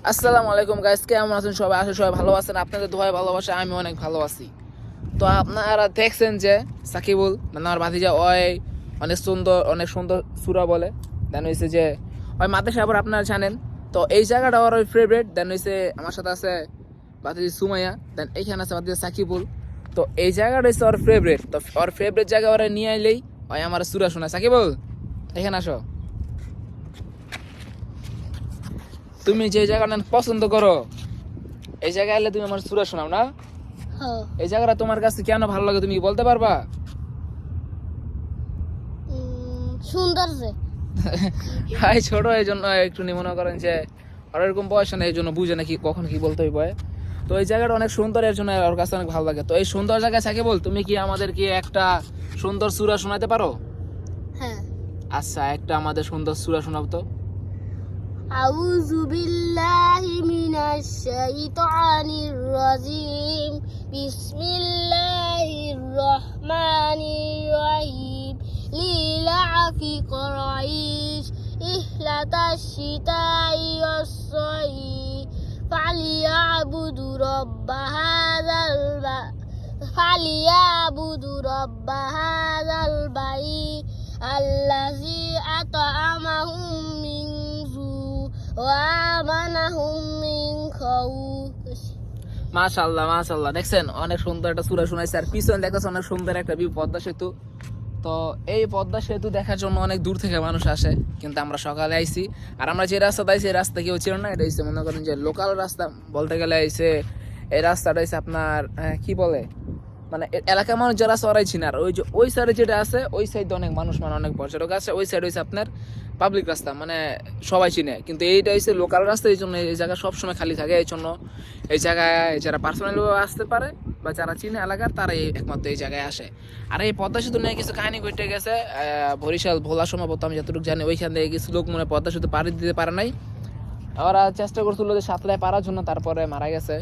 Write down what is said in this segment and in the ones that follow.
আসসালামু আলাইকুম গাইস, কেমন আছেন সবাই? আসলে সবাই ভালো আছেন, আপনাদের দোয়ায় ভালোবাসা আমি অনেক ভালো আছি। তো আপনারা দেখছেন যে সাকিবুল মানে আমার ভাতিজা ওই অনেক সুন্দর সুরা বলে। দেন হয়েছে যে ওই মাদ্রাসা আবার আপনারা জানেন। তো এই জায়গাটা ওর ওই ফেভারিট। দেন হয়েছে আমার সাথে আছে ভাতিজি সুমাইয়া, দেন এইখানে আছে ভাতিজা সাকিবুল। তো এই জায়গাটা হচ্ছে ওর ফেভারিট। তো ওর ফেভারিট জায়গা ওরা নিয়ে আইলেই ওই আমার সুরা শোনায়। সাকিবুল, এখানে আসো। তুমি যে জায়গাটা পছন্দ করো এই জায়গায় এলে তুমি আমার সুরা শোনাও না। হ্যাঁ। এই জায়গাটা তোমার কাছে কেন ভালো লাগে তুমি কি বলতে পারবা? সুন্দর যে ভাই ছোট এই জন্য একটু মনে করেন যে আর এরকম বয়স না, এই জন্য বুঝে না কি কখন কি বলতে হইবে। তো এই জায়গাটা অনেক সুন্দর, এর জন্য ওর কাছে অনেক ভালো লাগে। তো এই সুন্দর জায়গায় থাকে বল, তুমি কি আমাদেরকে একটা সুন্দর সূরা শোনাতে পারো? হ্যাঁ। আচ্ছা, একটা আমাদের সুন্দর সূরা শোনাও তো। আউযু বিল্লাহি মিনাশ শাইতানির রাজিম বিসমিল্লাহির রহমানির রহিম লিলাফি কুরাইশ ইহলাতাশ শিতাই ওয়াস-সাইফ ফালিয়াবুদু রাব্ব হাযাল বাইত আল্লাযী আত'আমাহুম মিন জু ওয়া আমানাহুম মিন খাউফ। মাশাআল্লাহ মাশাআল্লাহ, দেখছেন অনেক সুন্দর একটা সূরা শোনাইছে। আর পিছনে দেখতেছ অনেক সুন্দর একটা ভিউ, পদ্মা সেতু। তো এই পদ্মা সেতু দেখার জন্য অনেক দূর থেকে মানুষ আসে, কিন্তু আমরা সকালে আইছি। আর আমরা যে রাস্তাতে আইছি এই রাস্তা কেউ ছিল না, এটা হচ্ছে মনে করেন যে লোকাল রাস্তা বলতে গেলে আইছে। এই রাস্তাটা হচ্ছে আপনার কি বলে মানে এলাকার মানুষ যারা সরাই চিনে। আর ওই যে ওই সাইডে যেটা আছে ওই সাইডে অনেক মানুষ মানে অনেক পর্যটক আছে। ওই সাইড হচ্ছে আপনার পাবলিক রাস্তা, মানে সবাই চিনে। কিন্তু এইটা হচ্ছে লোকাল রাস্তা, এই জন্য এই জায়গা সবসময় খালি থাকে। এই জন্য এই জায়গায় যারা পার্সোনালি আসতে পারে বা যারা চিনে এলাকার তারাই একমাত্র এই জায়গায় আসে। আর এই পদ্মা সেতু নিয়ে কিছু কাহিনী ঘটে গেছে। বরিশাল ভোলা সম্ভবত, আমি যতটুকু জানি ওইখান থেকে কিছু লোক মনে পদ্মা সেতু পাড়ি দিতে পারে নাই। ওরা চেষ্টা করছিল যে সাঁতরায় পারার জন্য, তারপরে মারা গেছে।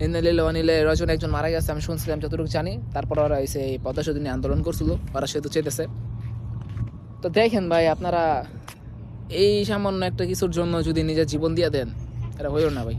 ইন্নালিল্লাহি ওয়া ইন্না ইলাইহি রাজিউন, একজন মারা গেছে আমি শুনছিলাম যতটুকু জানি। তারপর ওরা এসে এই পদ্মা সেতু নিয়ে আন্দোলন করছিল, ওরা সেতু চেতেছে। তো দেখেন ভাই, আপনারা এই সামান্য একটা কিছুর জন্য যদি নিজের জীবন দিয়ে দেন, এটা হইল না ভাই।